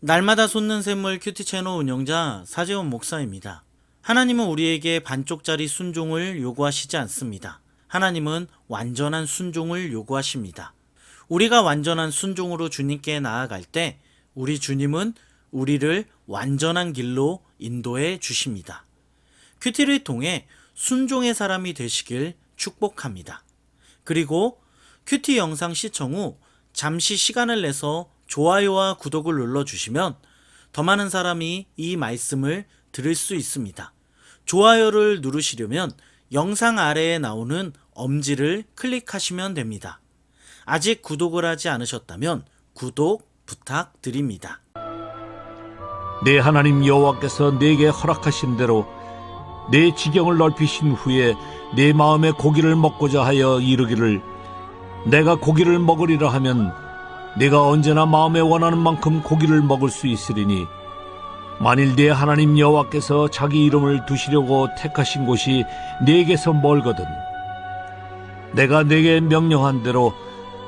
날마다 솟는 샘물 큐티 채널 운영자 사재원 목사입니다. 하나님은 우리에게 반쪽짜리 순종을 요구하시지 않습니다. 하나님은 완전한 순종을 요구하십니다. 우리가 완전한 순종으로 주님께 나아갈 때 우리 주님은 우리를 완전한 길로 인도해 주십니다. 큐티를 통해 순종의 사람이 되시길 축복합니다. 그리고 큐티 영상 시청 후 잠시 시간을 내서 좋아요와 구독을 눌러주시면 더 많은 사람이 이 말씀을 들을 수 있습니다. 좋아요를 누르시려면 영상 아래에 나오는 엄지를 클릭하시면 됩니다. 아직 구독을 하지 않으셨다면 구독 부탁드립니다. 내 하나님 여호와께서 내게 허락하신 대로 내 지경을 넓히신 후에 내 마음에 고기를 먹고자 하여 이르기를 내가 고기를 먹으리라 하면 내가 언제나 마음에 원하는 만큼 고기를 먹을 수 있으리니 만일 내 하나님 여호와께서 자기 이름을 두시려고 택하신 곳이 네게서 멀거든 내가 네게 명령한 대로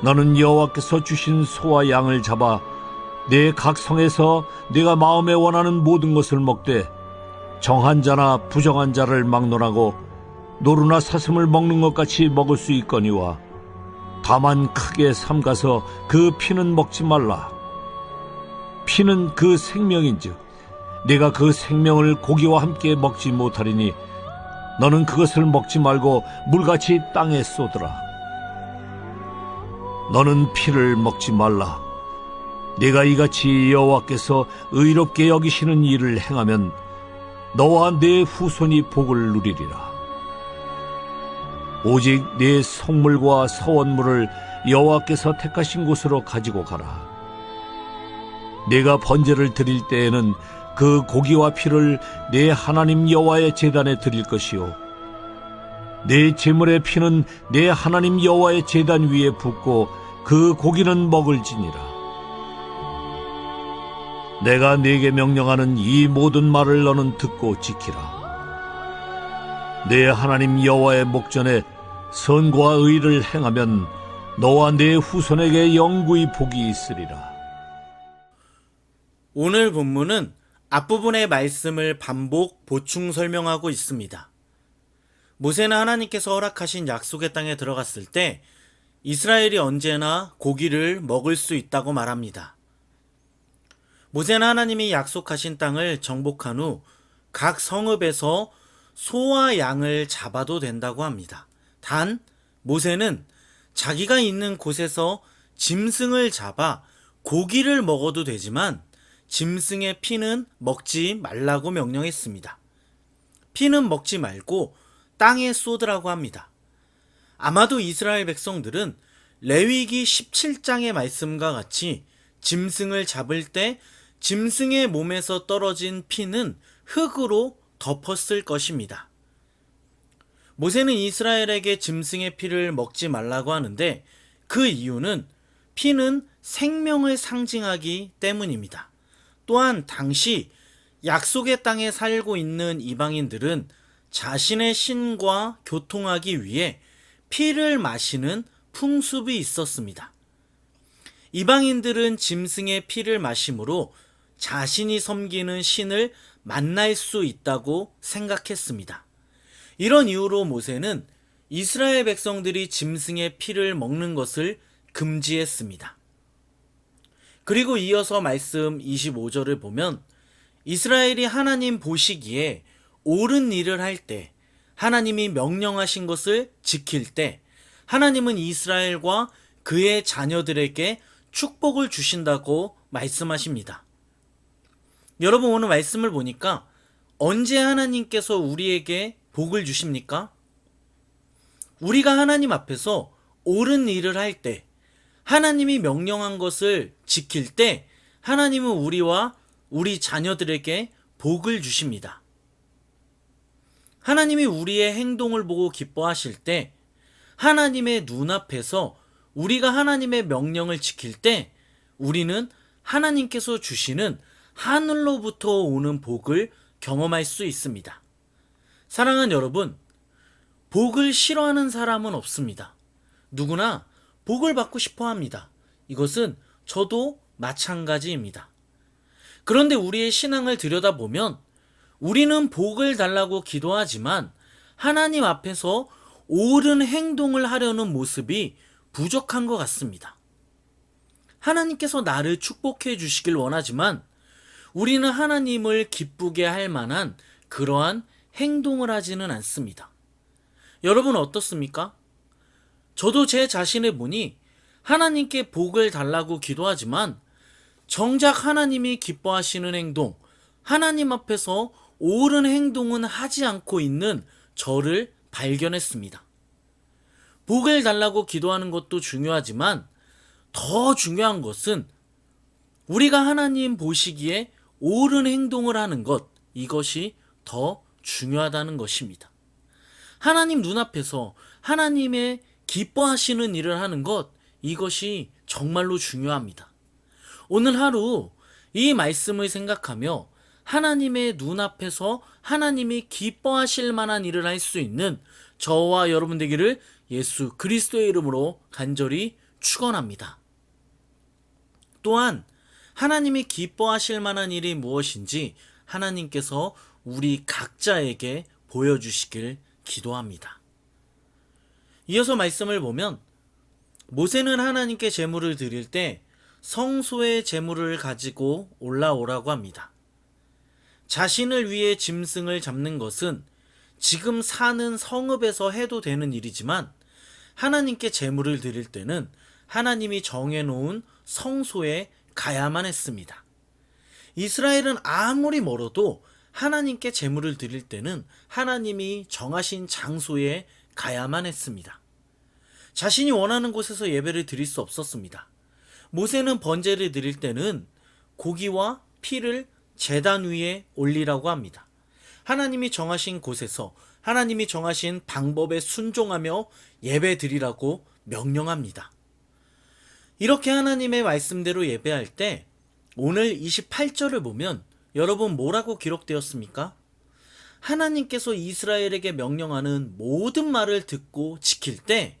너는 여호와께서 주신 소와 양을 잡아 내 각 성에서 네가 마음에 원하는 모든 것을 먹되 정한 자나 부정한 자를 막론하고 노루나 사슴을 먹는 것 같이 먹을 수 있거니와 다만 크게 삼가서 그 피는 먹지 말라. 피는 그 생명인즉 네가 그 생명을 고기와 함께 먹지 못하리니 너는 그것을 먹지 말고 물같이 땅에 쏟으라. 너는 피를 먹지 말라. 네가 이같이 여호와께서 의롭게 여기시는 일을 행하면 너와 네 후손이 복을 누리리라. 오직 네 성물과 서원물을 여호와께서 택하신 곳으로 가지고 가라. 네가 번제를 드릴 때에는 그 고기와 피를 네 하나님 여호와의 제단에 드릴 것이요 네 제물의 피는 네 하나님 여호와의 제단 위에 붓고 그 고기는 먹을지니라. 내가 네게 명령하는 이 모든 말을 너는 듣고 지키라. 내 하나님 여호와의 목전에 선과 의를 행하면 너와 네 후손에게 영구히 복이 있으리라. 오늘 본문은 앞부분의 말씀을 반복 보충 설명하고 있습니다. 모세는 하나님께서 허락하신 약속의 땅에 들어갔을 때 이스라엘이 언제나 고기를 먹을 수 있다고 말합니다. 모세는 하나님이 약속하신 땅을 정복한 후 각 성읍에서 소와 양을 잡아도 된다고 합니다. 단 모세는 자기가 있는 곳에서 짐승을 잡아 고기를 먹어도 되지만 짐승의 피는 먹지 말라고 명령했습니다. 피는 먹지 말고 땅에 쏟으라고 합니다. 아마도 이스라엘 백성들은 레위기 17장의 말씀과 같이 짐승을 잡을 때 짐승의 몸에서 떨어진 피는 흙으로 덮었을 것입니다. 모세는 이스라엘에게 짐승의 피를 먹지 말라고 하는데 그 이유는 피는 생명을 상징하기 때문입니다. 또한 당시 약속의 땅에 살고 있는 이방인들은 자신의 신과 교통하기 위해 피를 마시는 풍습이 있었습니다. 이방인들은 짐승의 피를 마심으로 자신이 섬기는 신을 만날 수 있다고 생각했습니다. 이런 이유로 모세는 이스라엘 백성들이 짐승의 피를 먹는 것을 금지했습니다. 그리고 이어서 말씀 25절을 보면 이스라엘이 하나님 보시기에 옳은 일을 할 때, 하나님이 명령하신 것을 지킬 때 하나님은 이스라엘과 그의 자녀들에게 축복을 주신다고 말씀하십니다. 여러분, 오늘 말씀을 보니까 언제 하나님께서 우리에게 복을 주십니까? 우리가 하나님 앞에서 옳은 일을 할 때, 하나님이 명령한 것을 지킬 때 하나님은 우리와 우리 자녀들에게 복을 주십니다. 하나님이 우리의 행동을 보고 기뻐하실 때, 하나님의 눈앞에서 우리가 하나님의 명령을 지킬 때 우리는 하나님께서 주시는 하늘로부터 오는 복을 경험할 수 있습니다. 사랑하는 여러분, 복을 싫어하는 사람은 없습니다. 누구나 복을 받고 싶어 합니다. 이것은 저도 마찬가지입니다. 그런데 우리의 신앙을 들여다보면 우리는 복을 달라고 기도하지만 하나님 앞에서 옳은 행동을 하려는 모습이 부족한 것 같습니다. 하나님께서 나를 축복해 주시길 원하지만 우리는 하나님을 기쁘게 할 만한 그러한 행동을 하지는 않습니다. 여러분 어떻습니까? 저도 제 자신을 보니 하나님께 복을 달라고 기도하지만 정작 하나님이 기뻐하시는 행동, 하나님 앞에서 옳은 행동은 하지 않고 있는 저를 발견했습니다. 복을 달라고 기도하는 것도 중요하지만 더 중요한 것은 우리가 하나님 보시기에 옳은 행동을 하는 것, 이것이 더 중요하다는 것입니다. 하나님 눈앞에서 하나님의 기뻐하시는 일을 하는 것, 이것이 정말로 중요합니다. 오늘 하루 이 말씀을 생각하며 하나님의 눈앞에서 하나님이 기뻐하실 만한 일을 할 수 있는 저와 여러분 되기를 예수 그리스도의 이름으로 간절히 축원합니다. 또한 하나님이 기뻐하실 만한 일이 무엇인지 하나님께서 우리 각자에게 보여주시길 기도합니다. 이어서 말씀을 보면 모세는 하나님께 제물을 드릴 때 성소의 제물을 가지고 올라오라고 합니다. 자신을 위해 짐승을 잡는 것은 지금 사는 성읍에서 해도 되는 일이지만 하나님께 제물을 드릴 때는 하나님이 정해놓은 성소에 가야만 했습니다. 이스라엘은 아무리 멀어도 하나님께 제물을 드릴 때는 하나님이 정하신 장소에 가야만 했습니다. 자신이 원하는 곳에서 예배를 드릴 수 없었습니다. 모세는 번제를 드릴 때는 고기와 피를 제단 위에 올리라고 합니다. 하나님이 정하신 곳에서 하나님이 정하신 방법에 순종하며 예배 드리라고 명령합니다. 이렇게 하나님의 말씀대로 예배할 때 오늘 28절을 보면 여러분 뭐라고 기록되었습니까? 하나님께서 이스라엘에게 명령하는 모든 말을 듣고 지킬 때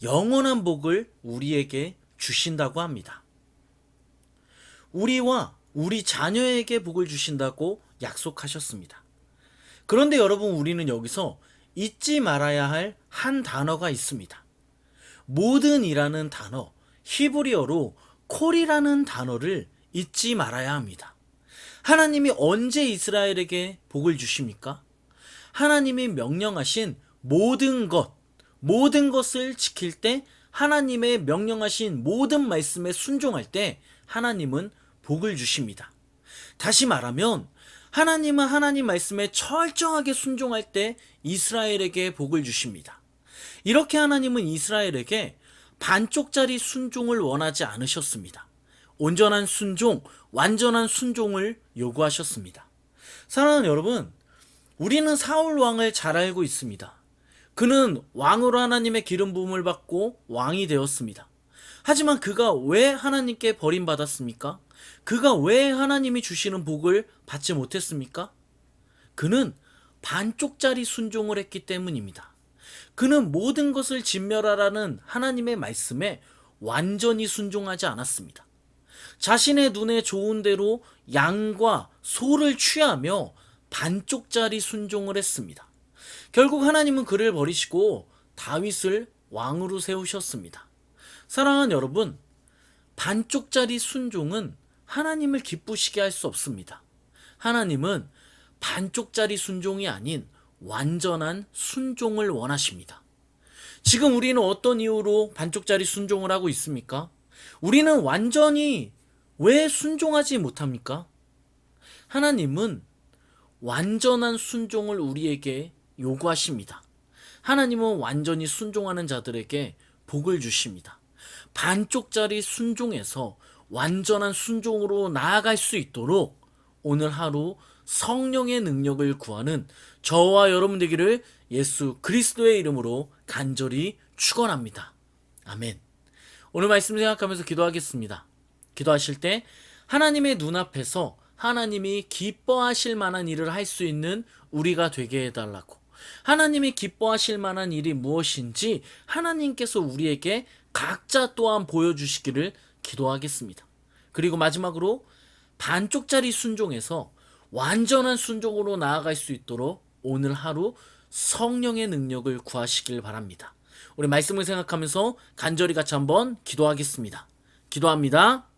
영원한 복을 우리에게 주신다고 합니다. 우리와 우리 자녀에게 복을 주신다고 약속하셨습니다. 그런데 여러분 우리는 여기서 잊지 말아야 할 한 단어가 있습니다. 모든이라는 단어, 히브리어로 콜이라는 단어를 잊지 말아야 합니다. 하나님이 언제 이스라엘에게 복을 주십니까? 하나님이 명령하신 모든 것을 지킬 때, 하나님의 명령하신 모든 말씀에 순종할 때 하나님은 복을 주십니다. 다시 말하면 하나님은 하나님 말씀에 철저하게 순종할 때 이스라엘에게 복을 주십니다. 이렇게 하나님은 이스라엘에게 반쪽짜리 순종을 원하지 않으셨습니다. 온전한 순종, 완전한 순종을 요구하셨습니다. 사랑하는 여러분, 우리는 사울 왕을 잘 알고 있습니다. 그는 왕으로 하나님의 기름 부음을 받고 왕이 되었습니다. 하지만 그가 왜 하나님께 버림받았습니까? 그가 왜 하나님이 주시는 복을 받지 못했습니까? 그는 반쪽짜리 순종을 했기 때문입니다. 그는 모든 것을 진멸하라는 하나님의 말씀에 완전히 순종하지 않았습니다. 자신의 눈에 좋은 대로 양과 소를 취하며 반쪽짜리 순종을 했습니다. 결국 하나님은 그를 버리시고 다윗을 왕으로 세우셨습니다. 사랑하는 여러분, 반쪽짜리 순종은 하나님을 기쁘시게 할 수 없습니다. 하나님은 반쪽짜리 순종이 아닌 완전한 순종을 원하십니다. 지금 우리는 어떤 이유로 반쪽짜리 순종을 하고 있습니까? 우리는 완전히 왜 순종하지 못합니까? 하나님은 완전한 순종을 우리에게 요구하십니다. 하나님은 완전히 순종하는 자들에게 복을 주십니다. 반쪽짜리 순종에서 완전한 순종으로 나아갈 수 있도록 오늘 하루 성령의 능력을 구하는 저와 여러분 되기를 예수 그리스도의 이름으로 간절히 축원합니다. 아멘. 오늘 말씀 생각하면서 기도하겠습니다. 기도하실 때 하나님의 눈앞에서 하나님이 기뻐하실 만한 일을 할 수 있는 우리가 되게 해달라고, 하나님이 기뻐하실 만한 일이 무엇인지 하나님께서 우리에게 각자 또한 보여주시기를 기도하겠습니다. 그리고 마지막으로 반쪽짜리 순종에서 완전한 순종으로 나아갈 수 있도록 오늘 하루 성령의 능력을 구하시길 바랍니다. 우리 말씀을 생각하면서 간절히 같이 한번 기도하겠습니다. 기도합니다.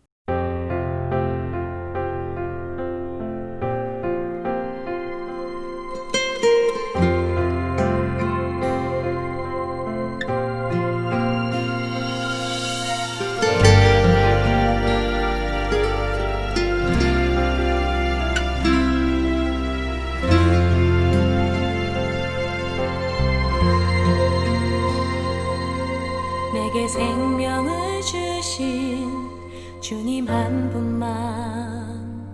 내게 생명을 주신 주님 한 분만,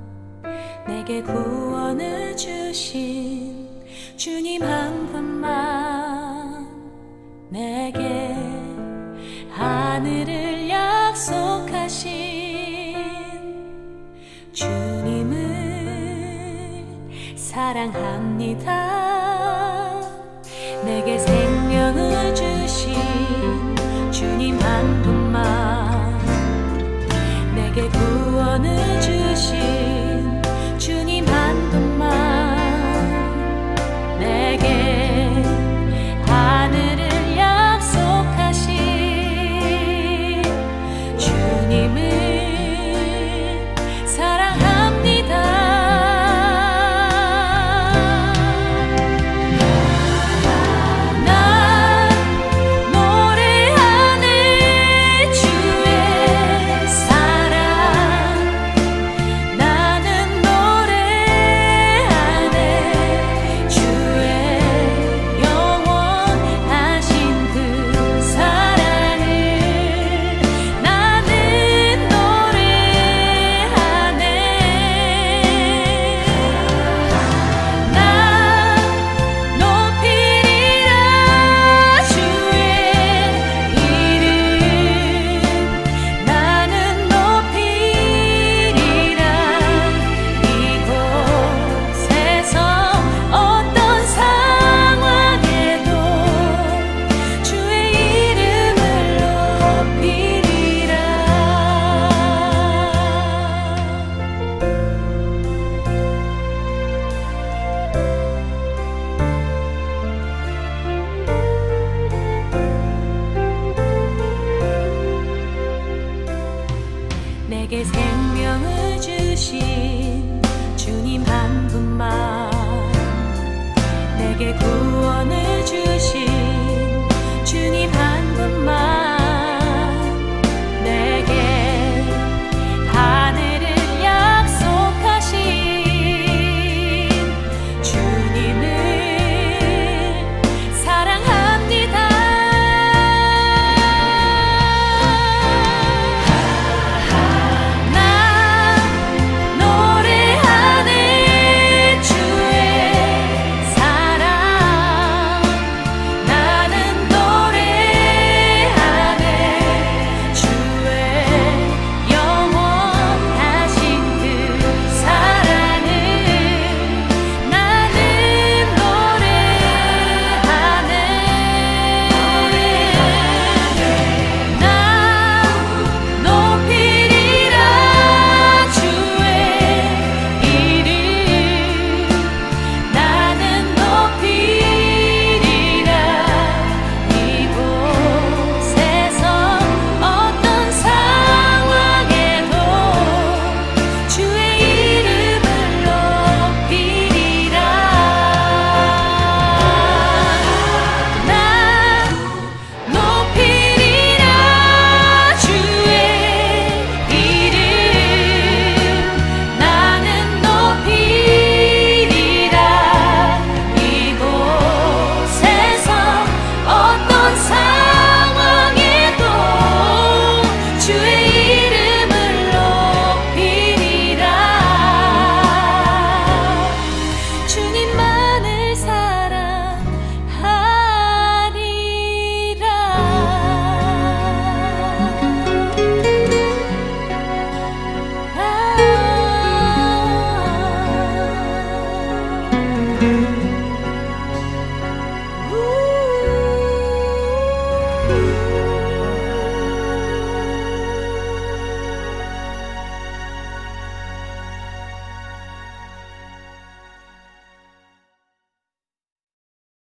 내게 구원을 주신 주님 한 분만, 내게 하늘을 약속하신 주님을 사랑합니다. 내게